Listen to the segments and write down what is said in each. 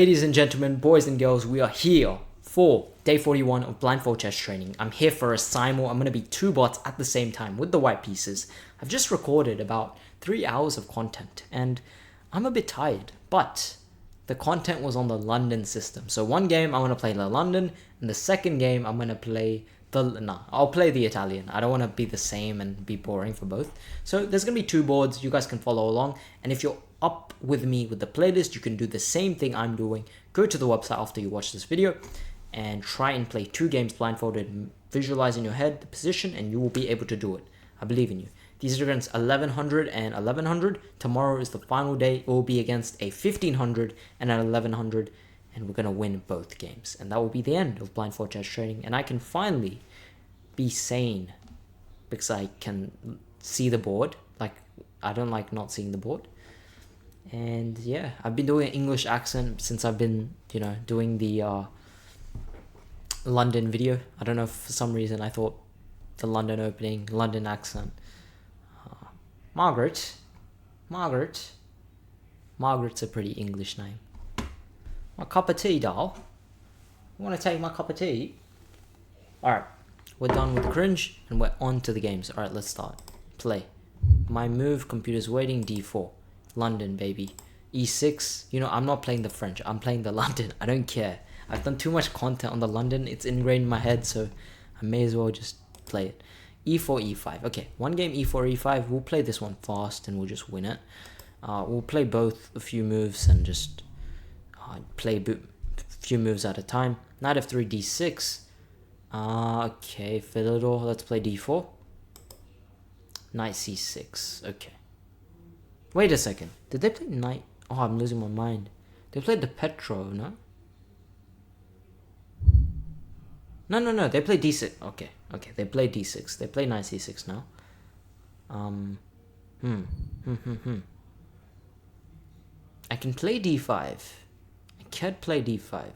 Ladies and gentlemen, boys and girls, we are here for day 41 of Blindfold chess training. I'm here for a simul. I'm going to be two bots at the same time with the white pieces. I've just recorded about 3 hours of content and I'm a bit tired, but the content was on the London system. So one game I'm going to play the London and the second game I'm going to play I'll play the Italian. I don't want to be the same and be boring for both. So there's going to be two boards. You guys can follow along. And if you're up with me with the playlist, you can do the same thing I'm doing. Go to the website after you watch this video and try and play 2 games blindfolded. Visualize in your head the position and you will be able to do it. I believe in you. These are against 1100 and 1100. Tomorrow is the final day. It will be against a 1500 and an 1100. And we're going to win both games. And that will be the end of Blindfold chess training. And I can finally be sane because I can see the board. Like, I don't like not seeing the board. And yeah, I've been doing an English accent since I've been, doing the London video. I don't know, for some reason I thought the London opening, London accent. Margaret's a pretty English name. My cup of tea, doll. You want to take my cup of tea? Alright, we're done with the cringe and we're on to the games. Alright, let's start. Play. My move, computer's waiting, d4. London, baby. e6. I'm not playing the French. I'm playing the London. I don't care. I've done too much content on the London. It's ingrained in my head, so I may as well just play it. e4, e5. Okay, one game e4, e5. We'll play this one fast and we'll just win it. We'll play both a few moves and just play a few moves at a time. Knight f3, d6. Okay, Philidor. Let's play d4. Knight c6. Okay. Wait a second. Did they play knight? Oh, I'm losing my mind. They played the Petro, no? No. They played d6. Okay. They played d6. They play knight c6 now. I can play d5. I can't play d5. I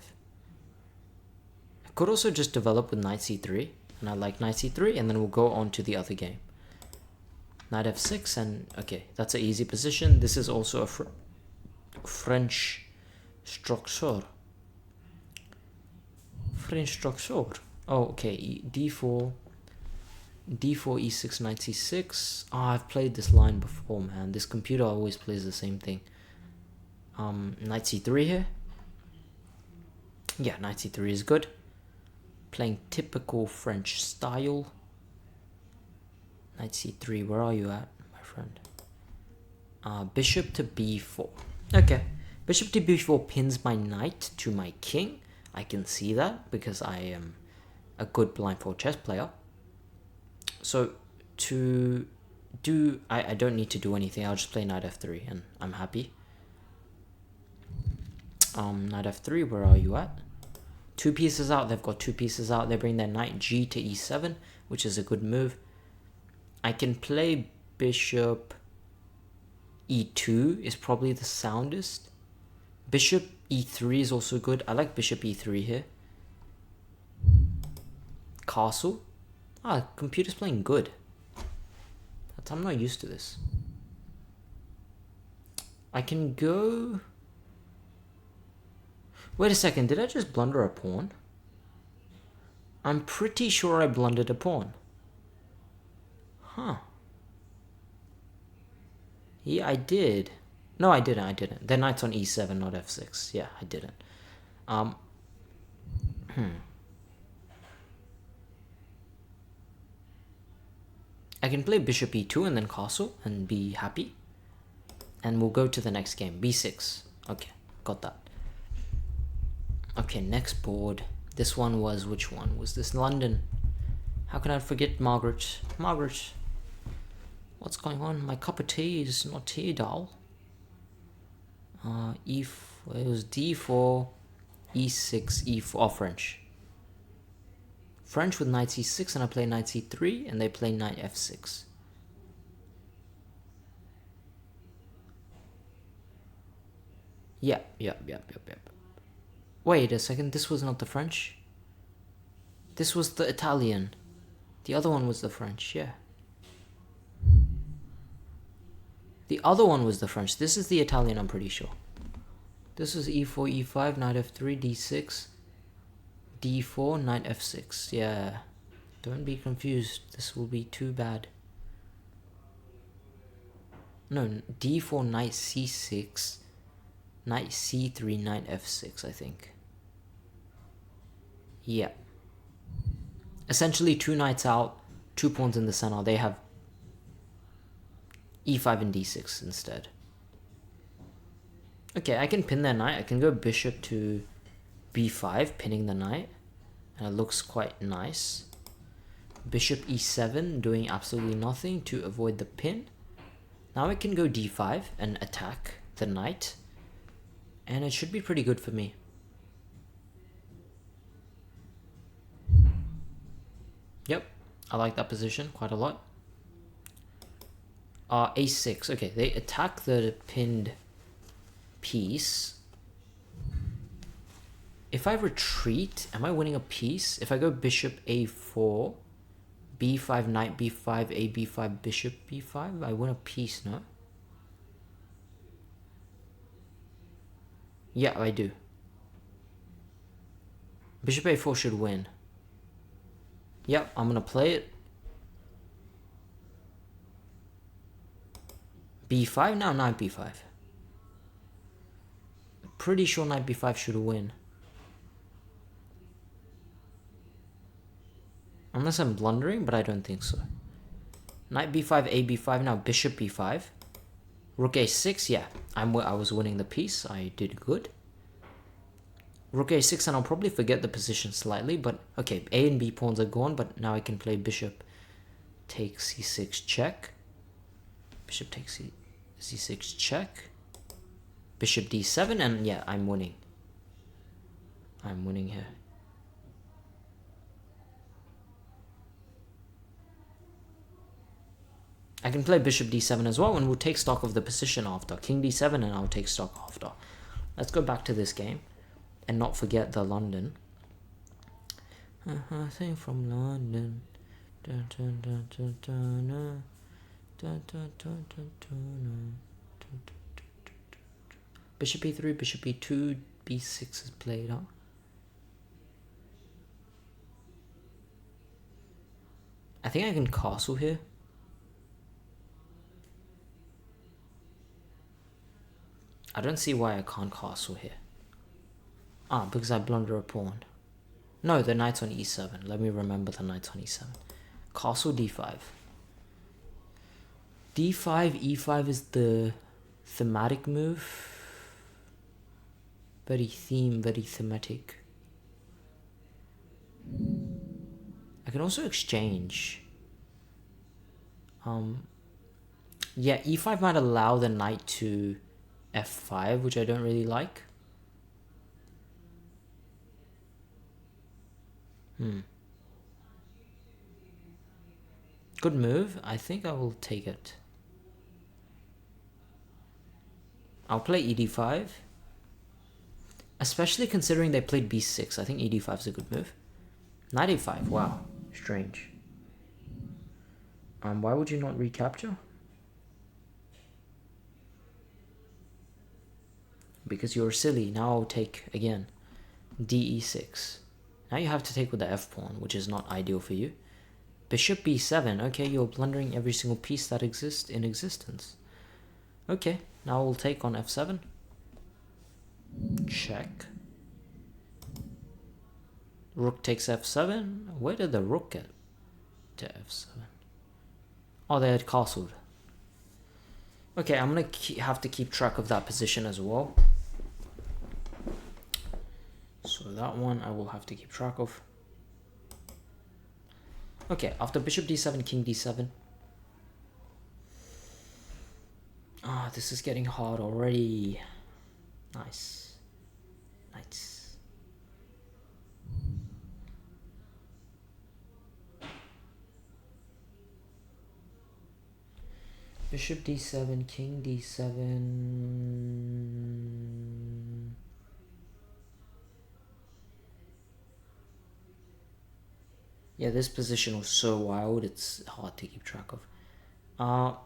could also just develop with knight c3. And I like knight c3. And then we'll go on to the other game. Knight f6 and okay, that's an easy position. This is also a French structure. Oh, okay. D4, e6, knight c6. Oh, I've played this line before, man. This computer always plays the same thing. Knight c3 here. Yeah, knight c3 is good. Playing typical French style. Knight c3, where are you at, my friend? Bishop to b4. Okay, bishop to b4 pins my knight to my king. I can see that because I am a good blindfold chess player. So to do, I don't need to do anything. I'll just play knight f3 and I'm happy. Knight f3, where are you at? 2 pieces out. They've got 2 pieces out. They bring their knight g to e7, which is a good move. I can play bishop e2 is probably the soundest. Bishop e3 is also good. I like bishop e3 here. Castle. Computer's playing good. I'm not used to this. I can go... Wait a second, did I just blunder a pawn? I'm pretty sure I blundered a pawn. Huh. Yeah, I did. No, I didn't. The knight's on e7, not f6. Yeah, I didn't. I can play bishop e2 and then castle and be happy. And we'll go to the next game. b6. Okay, got that. Okay, next board. This one was, which one? Was this London? How can I forget Margaret? What's going on? My cup of tea is not tea, doll. It was d4, e6, e4. Oh, French. French with knight c6, and I play knight c3, and they play knight f6. Yep. Wait a second, this was not the French. This was the Italian. The other one was the French, yeah. The other one was the French. This is the Italian, I'm pretty sure. This is e4, e5, knight f3, d6, d4, knight f6. Yeah, don't be confused. This will be too bad. No, d4, knight c6, knight c3, knight f6, I think. Yeah. Essentially 2 knights out, 2 pawns in the center. They have e5 and d6 instead. Okay, I can pin their knight. I can go bishop to b5, pinning the knight. And it looks quite nice. Bishop e7, doing absolutely nothing to avoid the pin. Now I can go d5 and attack the knight. And it should be pretty good for me. Yep, I like that position quite a lot. A6, okay, they attack the pinned piece. If I retreat, am I winning a piece? If I go bishop a4, b5, knight b5, a b5, bishop b5, I win a piece, no? Yeah, I do. Bishop a4 should win. Yep, I'm gonna play it. b5, now knight b5. Pretty sure knight b5 should win. Unless I'm blundering, but I don't think so. Knight b5, a b5, now bishop b5. Rook a6, yeah, I was winning the piece. I did good. Rook a6, and I'll probably forget the position slightly, but okay, a and b pawns are gone, but now I can play bishop takes c6 check. Bishop takes c6 check. Bishop d7, and yeah, I'm winning. I'm winning here. I can play bishop d7 as well, and we'll take stock of the position after. King d7, and I'll take stock after. Let's go back to this game. And not forget the London. Thing from London. Bishop e3, bishop e2, b6 is played, huh? I think I can castle here. I don't see why I can't castle here. Ah, because I blunder a pawn. No, the knight's on e7. Let me remember the knight's on e7. Castle d5. d5, e5 is the thematic move. Very thematic. I can also exchange. Yeah, e5 might allow the knight to f5, which I don't really like. Good move. I think I will take it. I'll play ed5. Especially considering they played b6. I think ed5 is a good move. Knight a5. Wow. Strange. Why would you not recapture? Because you're silly. Now I'll take, again, de6. Now you have to take with the f-pawn, which is not ideal for you. Bishop b7. Okay, you're blundering every single piece that exists in existence. Okay, now we'll take on f7. Check. Rook takes f7. Where did the rook get to f7? Oh, they had castled. Okay, I'm gonna have to keep track of that position as well. So that one I will have to keep track of. Okay, after bishop d7, king d7. Ah, this is getting hard already. Nice. Nice. Bishop d7, king d7. Yeah, this position was so wild, it's hard to keep track of. A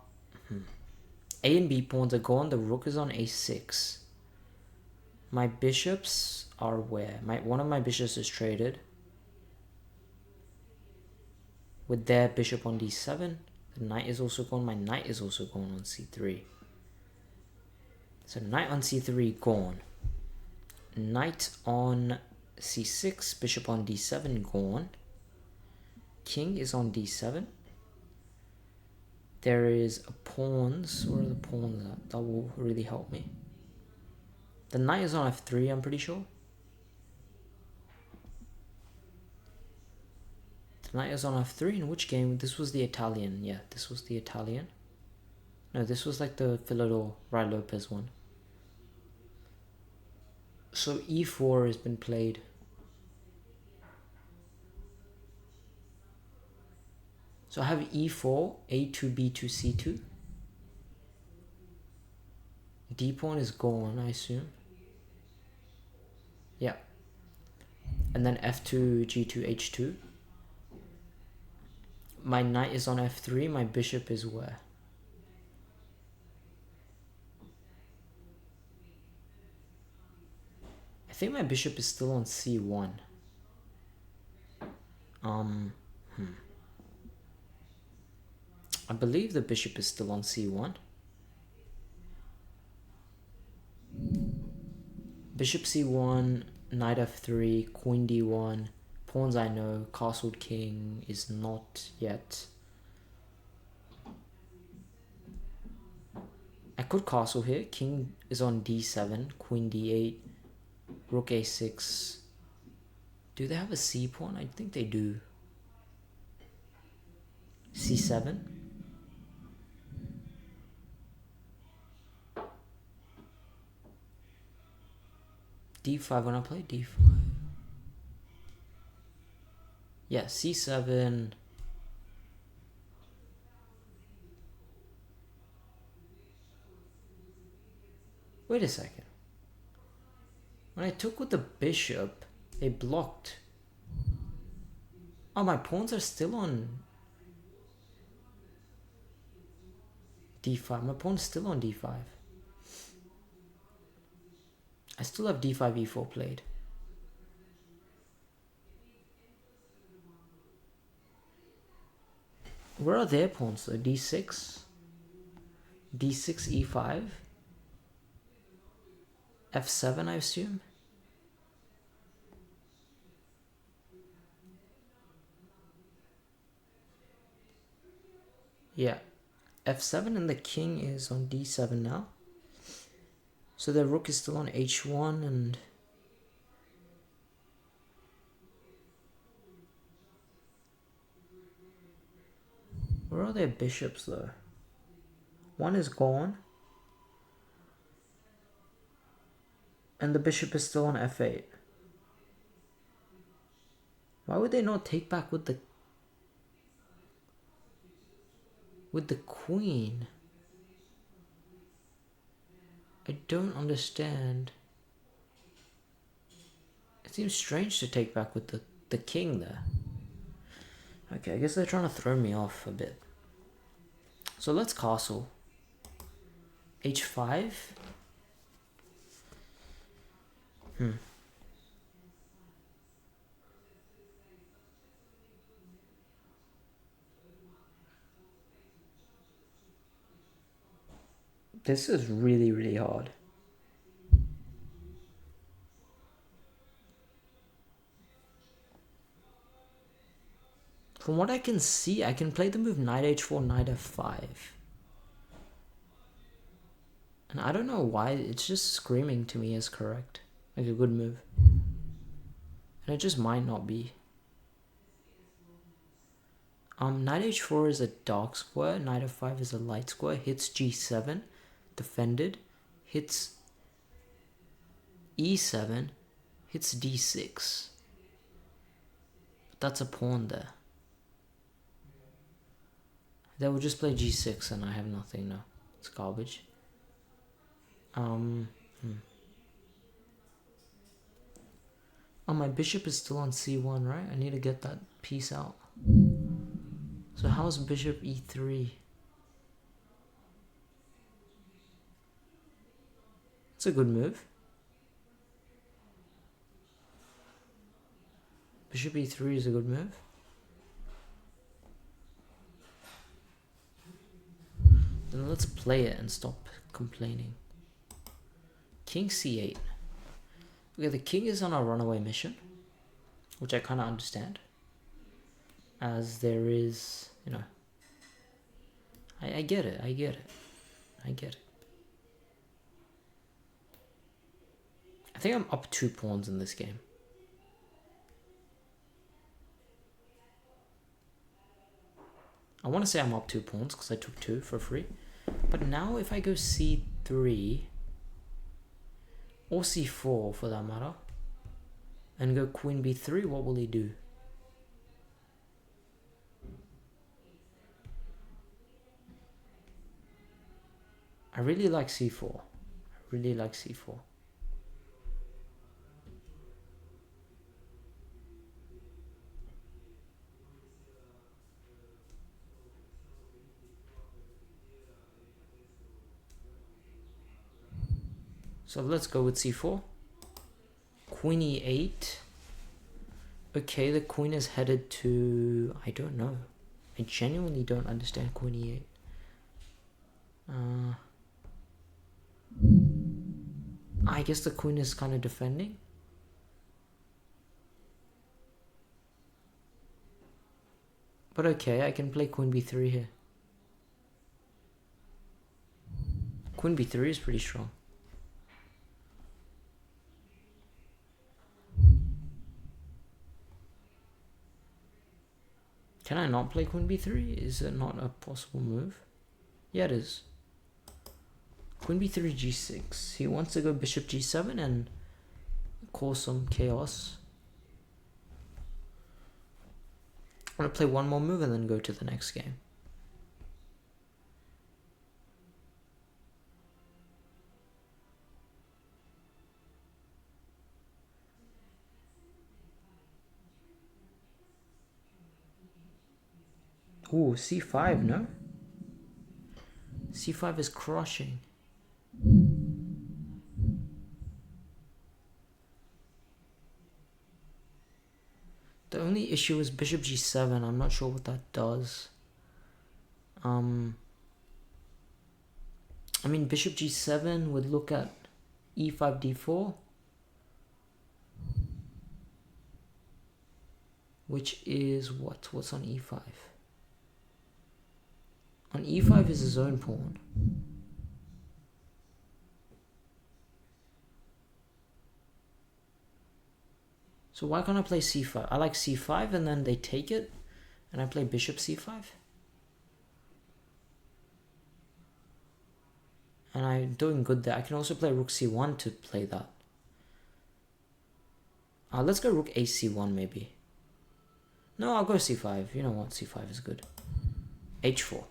and B pawns are gone, the rook is on a6. My bishops are where? One of my bishops is traded with their bishop on d7. The knight is also gone. My knight is also gone on c3. So knight on c3 gone. Knight on c6, bishop on d7 gone. King is on d7. There is a pawns. Where are the pawns at? That will really help me. The knight is on f3, I'm pretty sure. The knight is on f3. In which game? This was the Italian. Yeah, this was the Italian. No, this was like the Philidor Ray Lopez one. So e4 has been played. So I have e4, a2, b2, c2. D pawn is gone, I assume. Yeah. And then f2, g2, h2. My knight is on f3. My bishop is where? I think my bishop is still on c1. I believe the bishop is still on c1. Bishop c1, knight f3, queen d1. Pawns I know, castled king is not yet. I could castle here. King is on d7, queen d8, rook a6. Do they have a c pawn? I think they do. c7. d5 when I play d5. Yeah, c7. Wait a second. When I took with the bishop, they blocked. Oh, my pawns are still on d5. My pawn's still on d5. I still have d5, e4 played. Where are their pawns though? d6, d6, e5, f7 I assume. Yeah, f7 and the king is on d7 now. So the rook is still on h1 and where are their bishops though? One is gone. And the bishop is still on f8. Why would they not take back with the queen? I don't understand. It seems strange to take back with the king there. Okay, I guess they're trying to throw me off a bit. So let's castle. h5. This is really, really hard. From what I can see, I can play the move knight h4, knight f5. And I don't know why, it's just screaming to me as correct. Like a good move. And it just might not be. Knight h4 is a dark square, knight f5 is a light square, hits g7, defended, hits e7, hits d6. But that's a pawn there. They will just play g6 and I have nothing now. It's garbage. Oh, my bishop is still on c1, right? I need to get that piece out. So how's bishop e3? It's a good move. Bishop e3 is a good move. Then let's play it and stop complaining. King c8. Okay, the king is on a runaway mission, which I kind of understand, as there is, you know, I get it, I get it, I get it. I think I'm up 2 pawns in this game. I want to say I'm up 2 pawns because I took 2 for free. But now if I go c3 or c4 for that matter and go queen b3, what will he do? I really like c4. I really like c4. So let's go with c4. Queen e8. Okay, the queen is headed to... I don't know. I genuinely don't understand queen e8. I guess the queen is kind of defending. But okay, I can play queen b3 here. Queen b3 is pretty strong. Can I not play queen b3? Is it not a possible move? Yeah, it is. Queen b3 g6. He wants to go bishop g7 and cause some chaos. I'm going to play one more move and then go to the next game. Ooh, c5, no? c5 is crushing. The only issue is bishop g7. I'm not sure what that does. I mean, bishop g7 would look at e5, d4. Which is what? What's on e5? On e5 is his own pawn. So why can't I play c5? I like c5 and then they take it and I play bishop c5. And I'm doing good there. I can also play rook c1 to play that. Let's go rook ac1 maybe. No, I'll go c5. You know what? c5 is good. h4.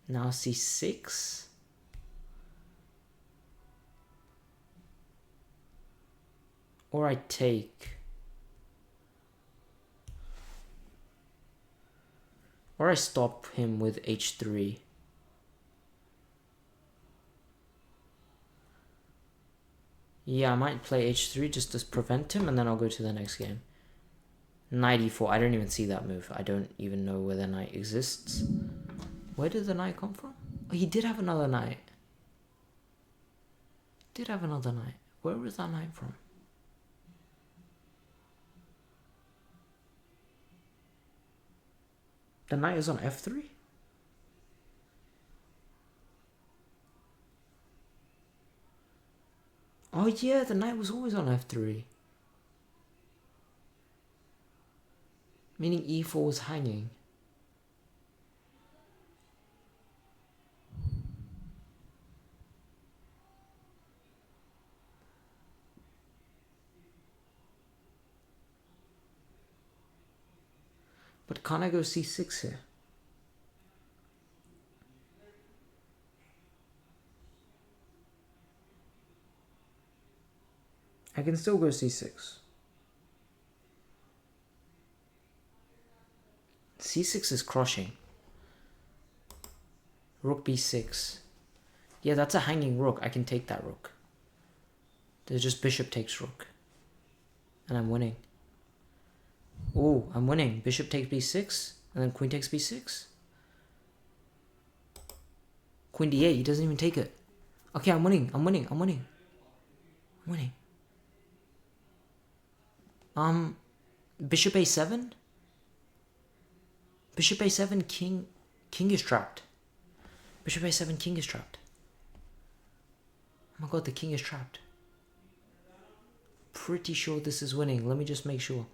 Now c6. Or I take. Or I stop him with h3. Yeah, I might play h3 just to prevent him and then I'll go to the next game. Knight e4. I don't even see that move. I don't even know where the knight exists. Where did the knight come from? Oh, he did have another knight. Did have another knight. Where was that knight from? The knight is on f3? Oh yeah, the knight was always on f3. Meaning e4 was hanging. But can't I go c6 here? I can still go c6. c6 is crushing. Rook b6. Yeah, that's a hanging rook. I can take that rook. There's just bishop takes rook. And I'm winning. Oh, I'm winning. Bishop takes b6. And then queen takes b6. Queen d8. He doesn't even take it. Okay, I'm winning. I'm winning. I'm winning. I'm winning. Bishop a7? Bishop a7, king. King is trapped. Bishop a7, king is trapped. Oh my god, the king is trapped. Pretty sure this is winning. Let me just make sure.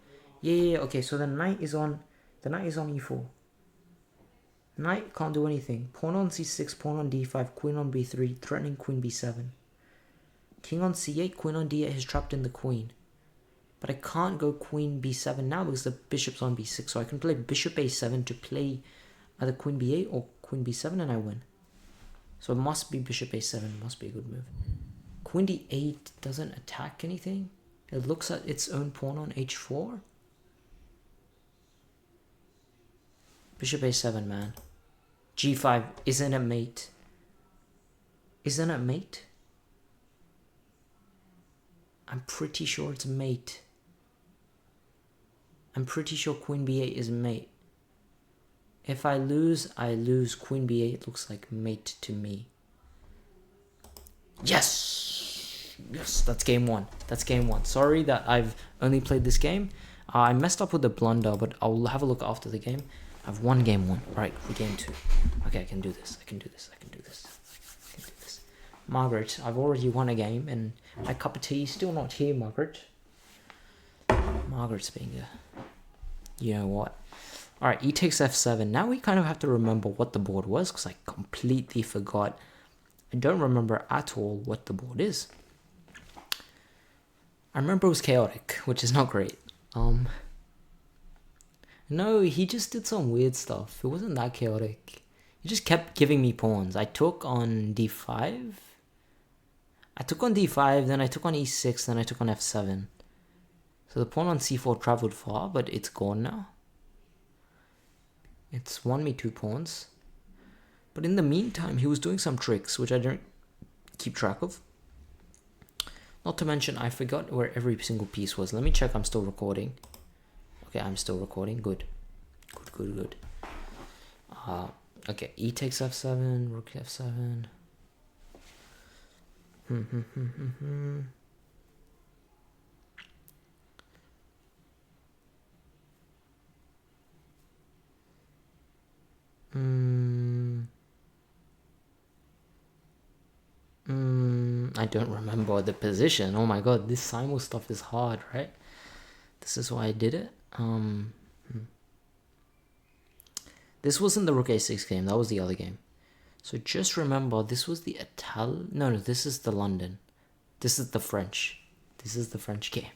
Yeah. Okay, so the knight is on e4. Knight can't do anything. Pawn on c6, pawn on d5, queen on b3, threatening queen b7. King on c8, queen on d8 is trapped in the queen. But I can't go queen b7 now because the bishop's on b6. So I can play bishop a7 to play either queen b8 or queen b7 and I win. So it must be bishop a7. Must be a good move. Queen d8 doesn't attack anything. It looks at its own pawn on h4. Bishop a7, man. g5. Isn't it mate? Isn't it mate? I'm pretty sure it's mate. I'm pretty sure queen b8 is mate. If I lose, I lose. Queen b8 looks like mate to me. Yes! Yes, that's game one. That's game one. Sorry that I've only played this game. I messed up with the blunder, but I'll have a look after the game. I've won game one. Right, for game two. Okay, I can do this. I can do this. I can do this. I can do this. Margaret, I've already won a game, and my cup of tea is still not here, Margaret. Margaret's being a... You know what? Alright, e takes f7. Now we kind of have to remember what the board was, because I completely forgot. I don't remember at all what the board is. I remember it was chaotic, which is not great. No, he just did some weird stuff. It wasn't that chaotic. He just kept giving me pawns. I took on d5. I took on d5, then I took on e6, then I took on f7. So the pawn on c4 traveled far, but it's gone now. It's won me 2 pawns. But in the meantime, he was doing some tricks, which I don't keep track of. Not to mention, I forgot where every single piece was. Let me check I'm still recording. Okay, I'm still recording. Good. Good. Okay, e takes f7, rook f7. I don't remember the position. Oh my god, this simul stuff is hard, right? This is why I did it. This wasn't the rook a6 game, that was the other game. So just remember, this was the No, this is the London. This is the French. This is the French game.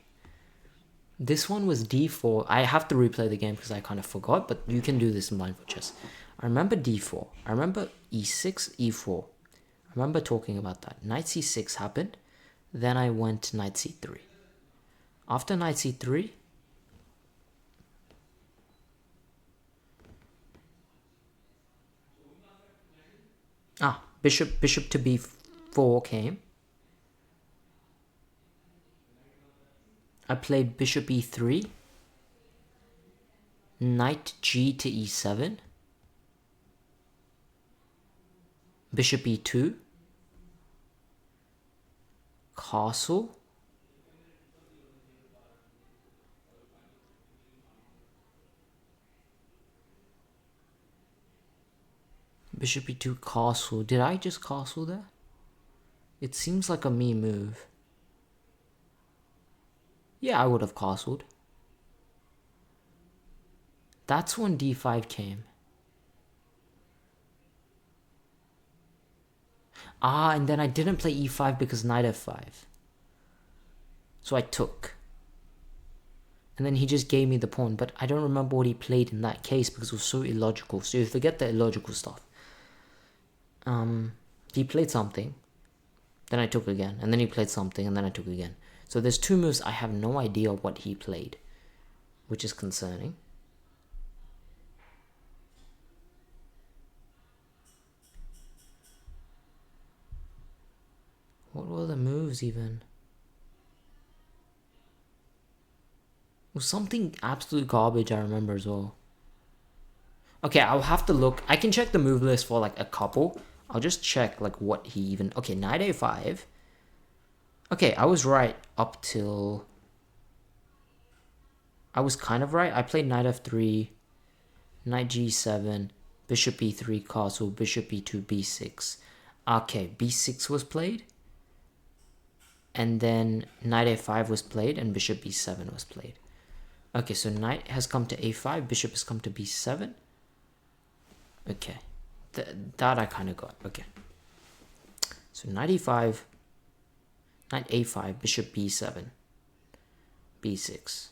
This one was d4. I have to replay the game because I kind of forgot, but you can do this in Blindfold Chess. I remember d4. I remember e6, e4. I remember talking about that. Knight c6 happened. Then I went knight c3. After knight c3... bishop to b4 came. I played bishop e3. Knight g to e7. Bishop e2. Castle. Bishop e2, castle. Did I just castle there? It seems like a me move. Yeah, I would have castled. That's when d5 came. And then I didn't play e5 because knight f5. So I took. And then he just gave me the pawn, but I don't remember what he played in that case because it was so illogical. So you forget the illogical stuff. He played something, then I took again, and then he played something, and then I took again. So there's 2 moves I have no idea what he played, which is concerning. was even... It was something absolute garbage I remember as well. Okay, I'll have to look. I can check the move list for like a couple. I'll just check like what he even... Okay, knight a5. Okay, I was right up till... I was kind of right. I played knight f3, knight g7, bishop e3, castle, bishop e2, b6. Okay, b6 was played. And then knight a5 was played and bishop b7 was played. Okay, so knight has come to a5, bishop has come to b7. Okay, that I kind of got. Okay. So knight e5, knight a5, bishop b7, b6.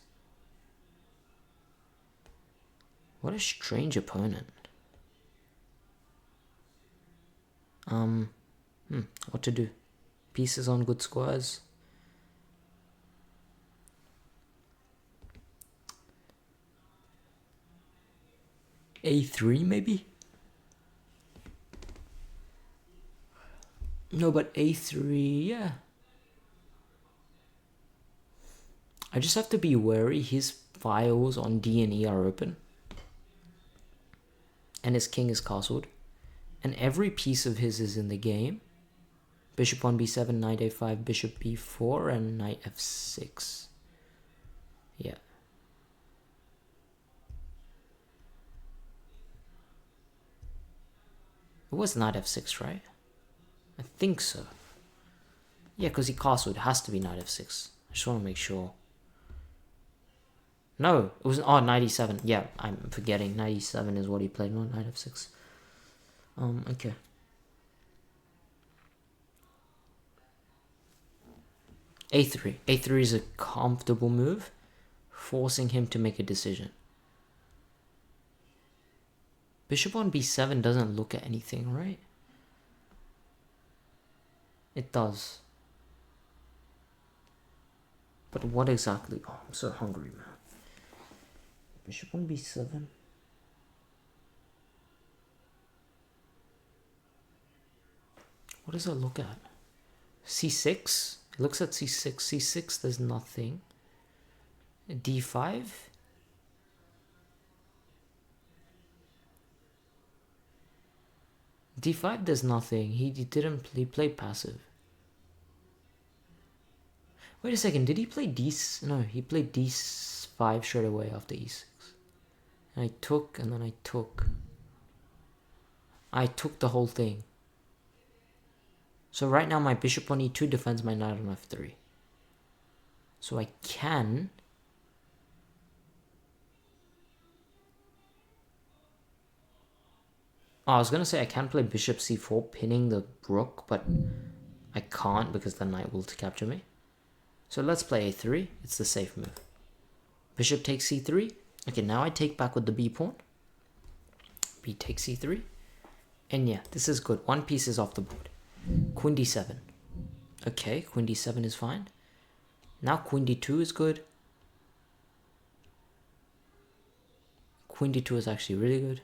What a strange opponent. What to do? Pieces on good squares. A3 maybe? No, but a3, yeah. I just have to be wary. His files on D and E are open. And his king is castled. And every piece of his is in the game. Bishop on b7, knight a5, bishop b4, and knight f6. Yeah. It was knight f6, right? I think so. Yeah, because he castled. It has to be knight f6. I just want to make sure. No, it was... Oh, knight e7. Yeah, I'm forgetting. Knight e7 is what he played, not knight f6. Okay. a3. a3 is a comfortable move, forcing him to make a decision. Bishop on b7 doesn't look at anything, right? It does. But what exactly? Oh, I'm so hungry, man. Bishop on b7. What does it look at? c6? It looks at c6. c6, there's nothing. d5? d5, there's nothing. He didn't play, he played passive. Wait a second, did he play d... No, he played d5 straight away after e6. And I took, and then I took. I took the whole thing. So right now my bishop on e2 defends my knight on f3. So I can... Oh, I was going to say I can play bishop c4 pinning the rook, but I can't because the knight will capture me. So let's play a3. It's the safe move. Bishop takes c3. Okay, now I take back with the b pawn. B takes c3. And yeah, this is good. One piece is off the board. Queen d7. Okay, queen d7 is fine. Now queen d2 is good. Queen d2 is actually really good.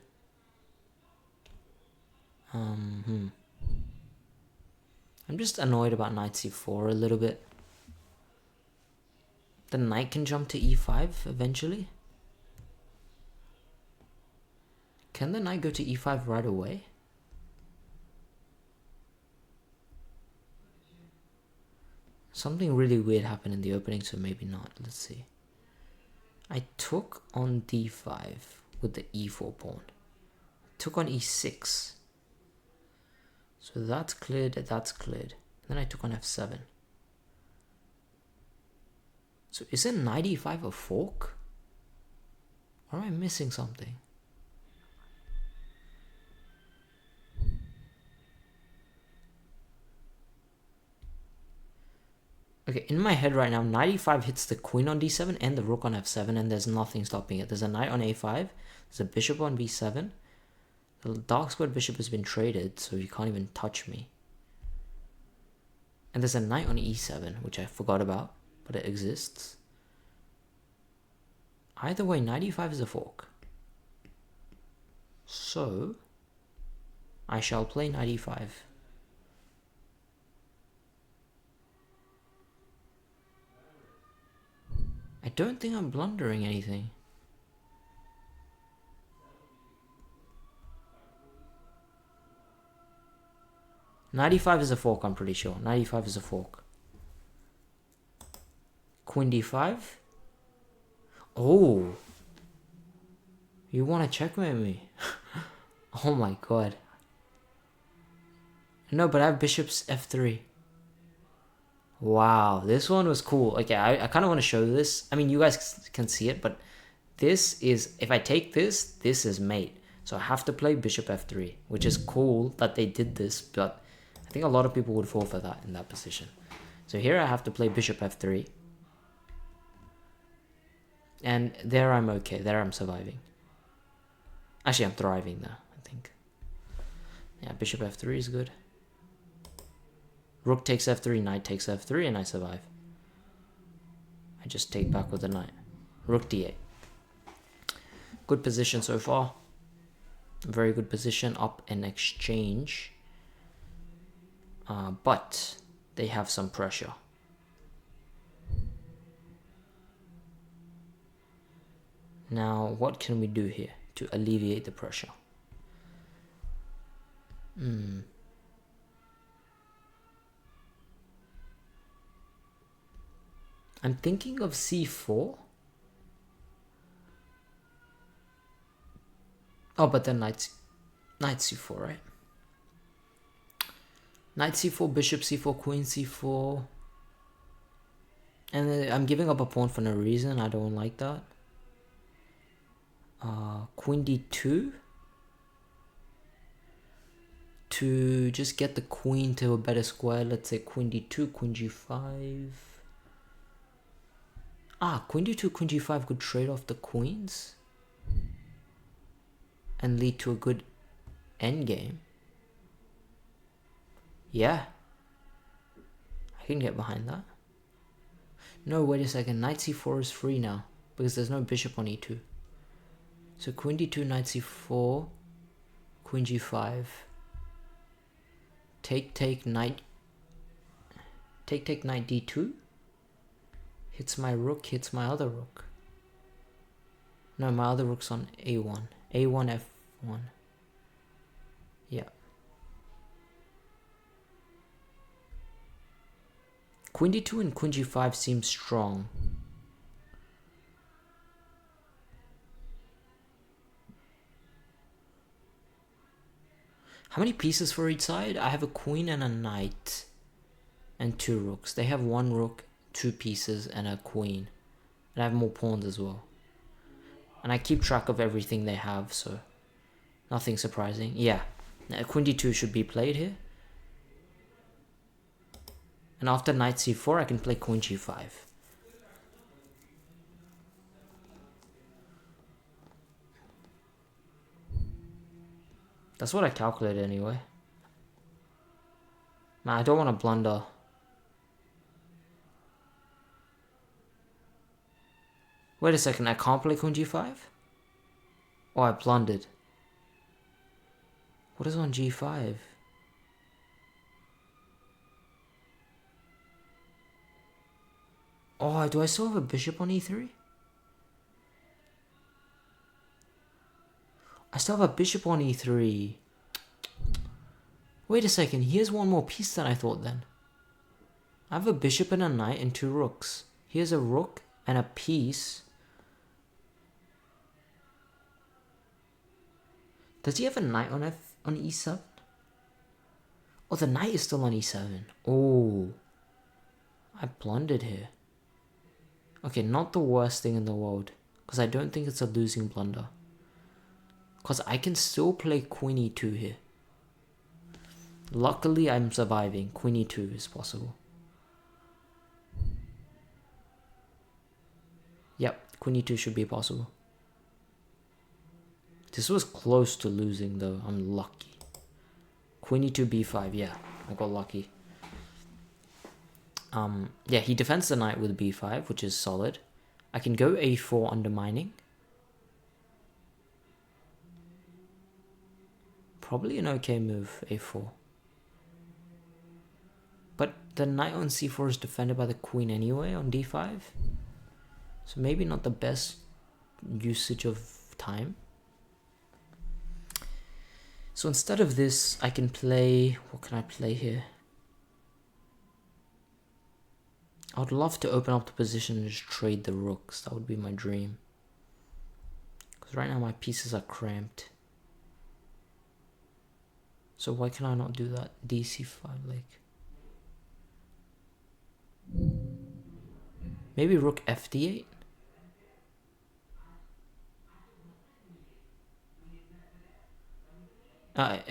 I'm just annoyed about knight c4 a little bit. The knight can jump to e5 eventually. Can the knight go to e5 right away? Something really weird happened in the opening, so maybe not. Let's see. I took on d5 with the e4 pawn. Took on e6. So that's cleared, that's cleared. Then I took on f7. So isn't knight e5 a fork? Or am I missing something? Okay, in my head right now, knight e5 hits the queen on d7 and the rook on f7, and there's nothing stopping it. There's a knight on a5, there's a bishop on b7. The dark squared bishop has been traded, so you can't even touch me. And there's a knight on e7, which I forgot about, but it exists. Either way, knight e5 is a fork. So, I shall play knight e5. I don't think I'm blundering anything. Knight e5 is a fork, I'm pretty sure. Knight e5 is a fork. Queen d5. Oh. You want to checkmate me? Oh my god. No, but I have bishops f3. Wow, this one was cool. Okay, I kind of want to show this. I mean, you guys can see it, but this is, if I take this, this is mate. So I have to play bishop f3, which is cool that they did this, but I think a lot of people would fall for that in that position. So here I have to play bishop f3. And there I'm okay, there I'm surviving. Actually, I'm thriving there, I think. Yeah, bishop f3 is good. Rook takes f3, knight takes f3, and I survive. I just take back with the knight. Rook d8. Good position so far. Very good position, up in exchange. But they have some pressure. Now, what can we do here to alleviate the pressure? I'm thinking of c4. Oh, but then knight c4, right? Knight c4, bishop c4, queen c4. And I'm giving up a pawn for no reason. I don't like that. Queen d2. To just get the queen to a better square. Let's say queen d2, queen g5. Queen d2, queen g5 could trade off the queens and lead to a good endgame. Yeah, I can get behind that. No, wait a second, knight c4 is free now because there's no bishop on e2. So queen d2, knight c4, queen g5. Take knight. Take knight d2. Hits my rook, hits my other rook. No, my other rook's on a1. a1, f1. Yeah. Queen d2 and queen g5 seem strong. How many pieces for each side? I have a queen and a knight. And two rooks. They have one rook, two pieces, and a queen. And I have more pawns as well. And I keep track of everything they have, so nothing surprising. Yeah, queen d2 should be played here. And after knight c4, I can play queen g5. That's what I calculated anyway. Man, I don't want to blunder. Wait a second, I can't play queen g5? Oh, I blundered. What is on g5? Oh, do I still have a bishop on e3? I still have a bishop on e3. Wait a second, here's one more piece than I thought then. I have a bishop and a knight and two rooks. Here's a rook and a piece. Does he have a knight on e7? Oh, the knight is still on e7. Oh, I blundered here. Okay, not the worst thing in the world, because I don't think it's a losing blunder. Because I can still play queen e2 here. Luckily, I'm surviving. Queen e2 is possible. Yep, queen e2 should be possible. This was close to losing though. I'm lucky. Queen e2, b5. Yeah, I got lucky. Yeah, he defends the knight with b5, which is solid. I can go a4 undermining. Probably an okay move, a4. But the knight on c4 is defended by the queen anyway on d5. So maybe not the best usage of time. So instead of this, I can play... What can I play here? I would love to open up the position and just trade the rooks. That would be my dream. Because right now my pieces are cramped. So why can I not do that? DC5, like... Maybe rook FD8?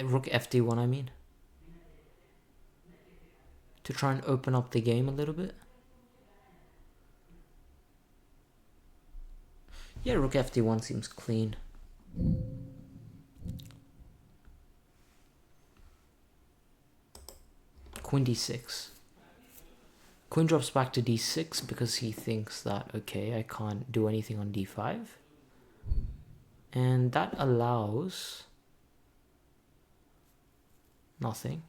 Rook FD1, I mean. To try and open up the game a little bit. Yeah, rook FD1 seems clean. Queen D6. Queen drops back to D6 because he thinks that, okay, I can't do anything on D5. And that allows... nothing.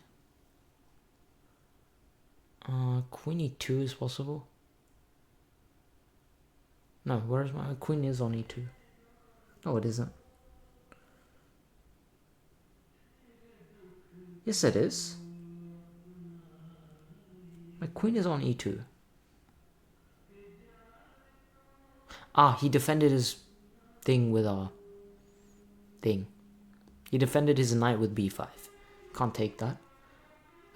Queen E2 is possible. No, where's my queen is on E2. No, it isn't. Yes, it is. My queen is on E2. Ah, he defended his thing with a thing. He defended his knight with B5. Can't take that.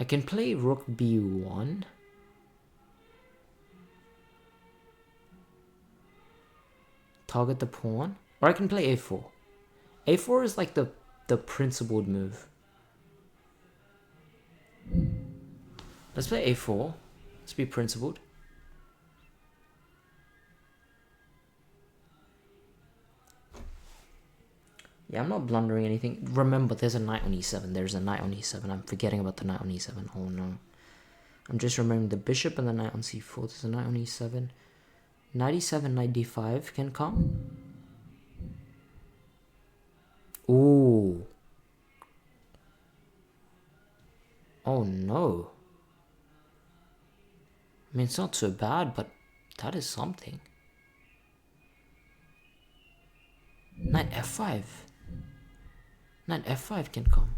I can play rook B1. Target the pawn. Or I can play A4. A4 is like the principled move. Let's play A4. Let's be principled. Yeah, I'm not blundering anything. Remember, there's a knight on E7. There's a knight on E7. I'm forgetting about the knight on E7. Oh no. I'm just remembering the bishop and the knight on C4. There's a knight on E7. Knight E7, knight D5 can come. Ooh. Oh no. I mean, it's not so bad, but that is something. Knight F5. Knight F5 can come.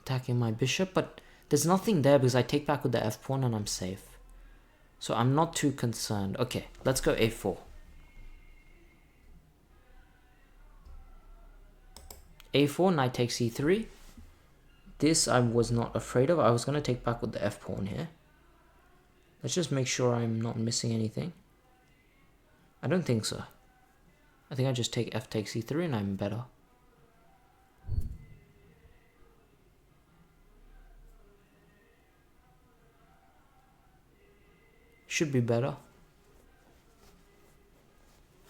Attacking my bishop, but there's nothing there because I take back with the F pawn and I'm safe. So I'm not too concerned. Okay, let's go A4. A4, knight takes E3. This I was not afraid of. I was going to take back with the F pawn here. Let's just make sure I'm not missing anything. I don't think so. I think I just take F takes E3 and I'm better. Should be better.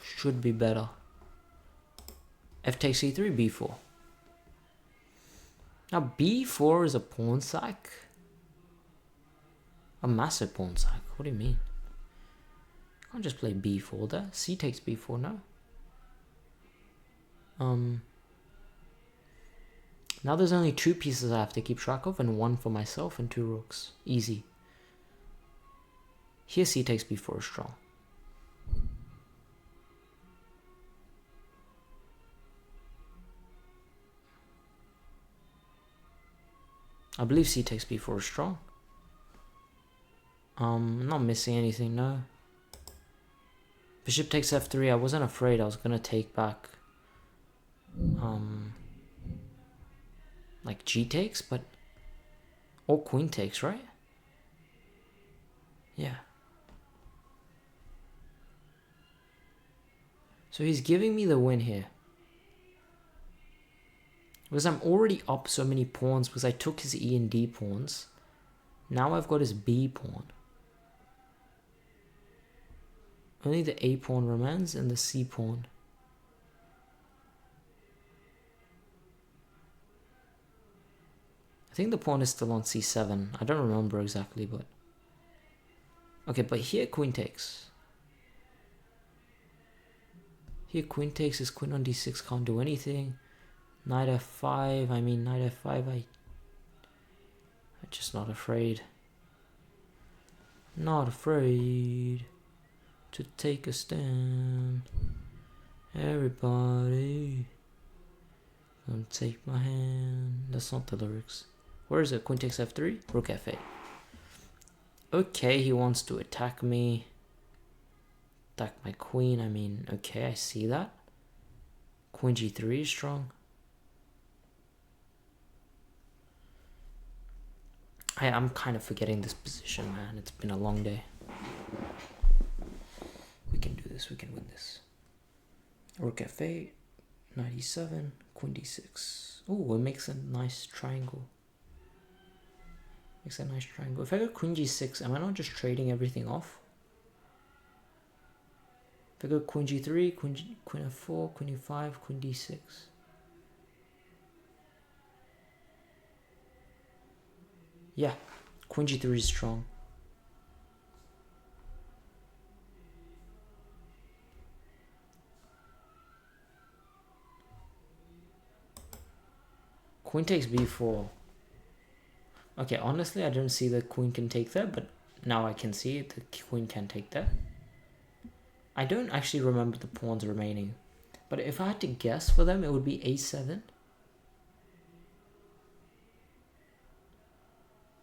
Should be better. F takes E3, B4. Now B4 is a pawn sack. A massive pawn sack. What do you mean? You can't just play B4 there. C takes B4 now. Now there's only 2 pieces I have to keep track of and 1 for myself and 2 rooks. Easy. Here C takes B4 is strong. I believe C takes B4 is strong. I'm not missing anything, no. Bishop takes F3. I wasn't afraid I was gonna take back like G takes, but or Queen takes, right? Yeah. So he's giving me the win here. Because I'm already up so many pawns because I took his E and D pawns. Now I've got his B pawn. Only the A pawn remains and the C pawn. I think the pawn is still on C7. I don't remember exactly, but... Okay, but here Queen takes. Here Queen takes, his Queen on D6 can't do anything. Knight F5, I mean Knight F5, I'm just not afraid. Not afraid to take a stand. Everybody, come take my hand. That's not the lyrics. Where is it? Queen takes f3, rook f8. Okay, he wants to attack me. Attack my queen. I mean, okay, I see that. Queen g3 is strong. I'm kind of forgetting this position, man. It's been a long day. We can do this. We can win this. Rook f8, knight e7, queen d6. Oh, it makes a nice triangle. Makes a nice triangle. If I go queen g6, am I not just trading everything off? If I go queen g3, queen f4, queen e5, queen d6. Yeah, queen g3 is strong. Queen takes b4. Okay, honestly, I don't see the queen can take there, but now I can see it. The queen can take there. I don't actually remember the pawns remaining, but if I had to guess for them, it would be a7.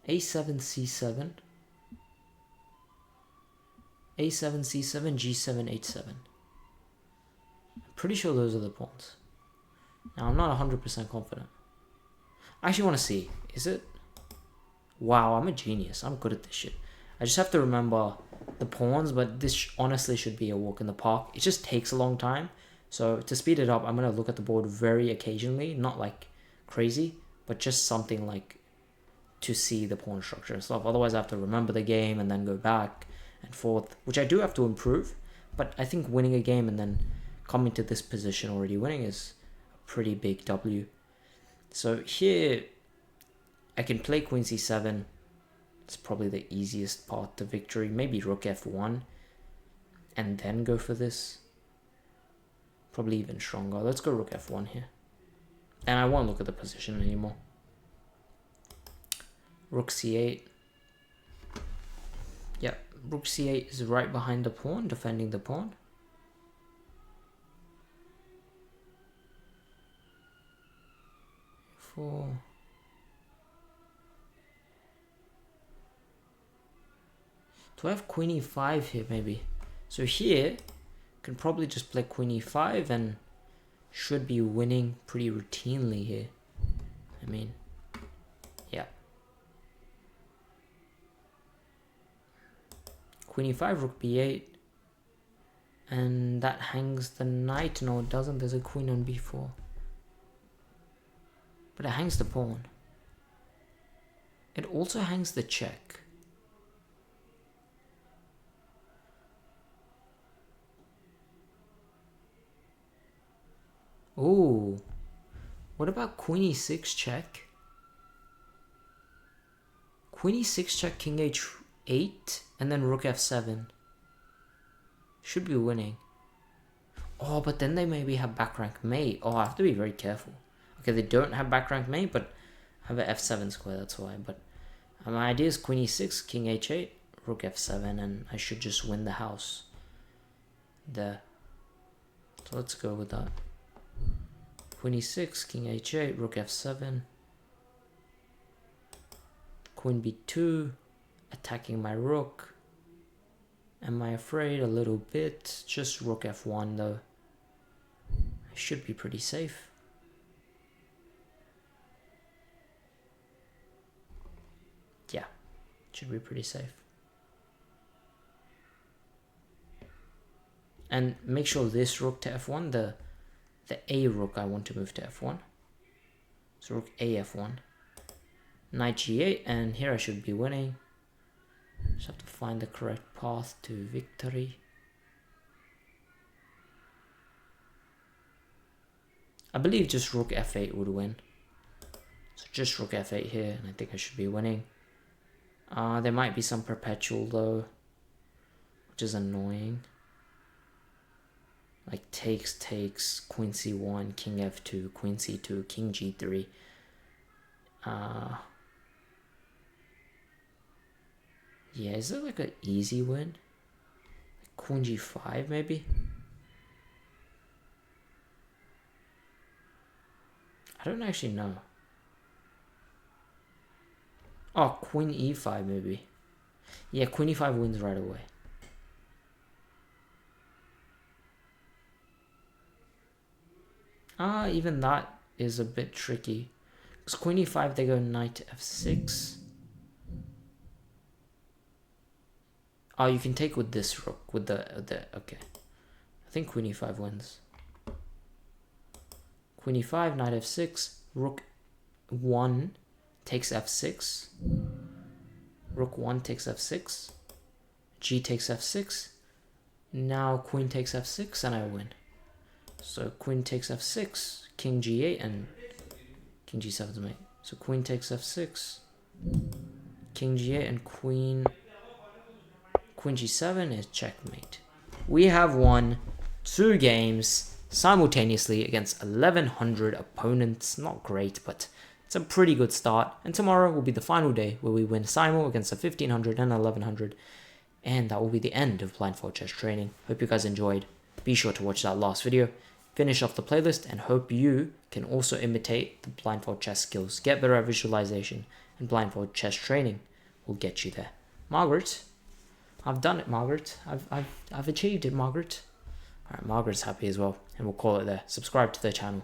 a7, c7. a7, c7, g7, h7. I'm pretty sure those are the pawns. Now, I'm not 100% confident. I actually want to see. Is it? Wow, I'm a genius. I'm good at this shit. I just have to remember the pawns, but this honestly should be a walk in the park. It just takes a long time. So to speed it up, I'm going to look at the board very occasionally. Not like crazy, but just something like to see the pawn structure and stuff. Otherwise, I have to remember the game and then go back and forth, which I do have to improve. But I think winning a game and then coming to this position already winning is a pretty big W. So here, I can play queen c7. It's probably the easiest path to victory. Maybe rook f1 and then go for this. Probably even stronger. Let's go rook f1 here. And I won't look at the position anymore. Rook c8. Yeah, rook c8 is right behind the pawn, defending the pawn. Four. Do I have queen e5 here maybe? So here, can probably just play queen e5 and should be winning pretty routinely here. I mean, yeah. Queen e5, rook b8. And that hangs the knight. No, it doesn't. There's a queen on b4. But it hangs the pawn. It also hangs the check. Oh, what about queen e6 check? Queen e6 check, king h8, and then rook f7. Should be winning. Oh, but then they maybe have back rank mate. Oh, I have to be very careful. Okay, they don't have back rank mate, but I have an f7 square, that's why. But my idea is queen e6, king h8, rook f7, and I should just win the house there. So let's go with that. Queen e6, king h8, rook f7, queen b2, attacking my rook. Am I afraid? A little bit. Just rook f1 though. I should be pretty safe. Yeah, should be pretty safe. And make sure this rook to f1, the a rook I want to move to f1. So rook a f1. Knight g8, and here I should be winning. Just have to find the correct path to victory. I believe just rook f8 would win. So just rook f8 here, and I think I should be winning. There might be some perpetual though, which is annoying. Like takes, queen c1, king f2, queen c2, king g3. Yeah, is it like an easy win? Queen g5 maybe? I don't actually know. Oh, queen e5 maybe. Yeah, queen e5 wins right away. Even that is a bit tricky. Because queen e5, they go knight f6. Oh, you can take with this rook, with the okay. I think queen e5 wins. Queen e5, knight f6, rook 1 takes f6. Rook 1 takes f6. G takes f6. Now queen takes f6 and I win. So queen takes f6, king g8 and king g7 is mate. So queen takes f6, king g8 and queen g7 is checkmate. We have won 2 games simultaneously against 1100 opponents. Not great, but it's a pretty good start. And tomorrow will be the final day where we win simul against a 1500 and 1100. And that will be the end of Blindfold Chess Training. Hope you guys enjoyed. Be sure to watch that last video, finish off the playlist, and hope you can also imitate the Blindfold Chess skills. Get better at visualization, and Blindfold Chess Training will get you there. Margaret, I've done it, Margaret. I've achieved it, Margaret. Alright, Margaret's happy as well, and we'll call it there. Subscribe to the channel.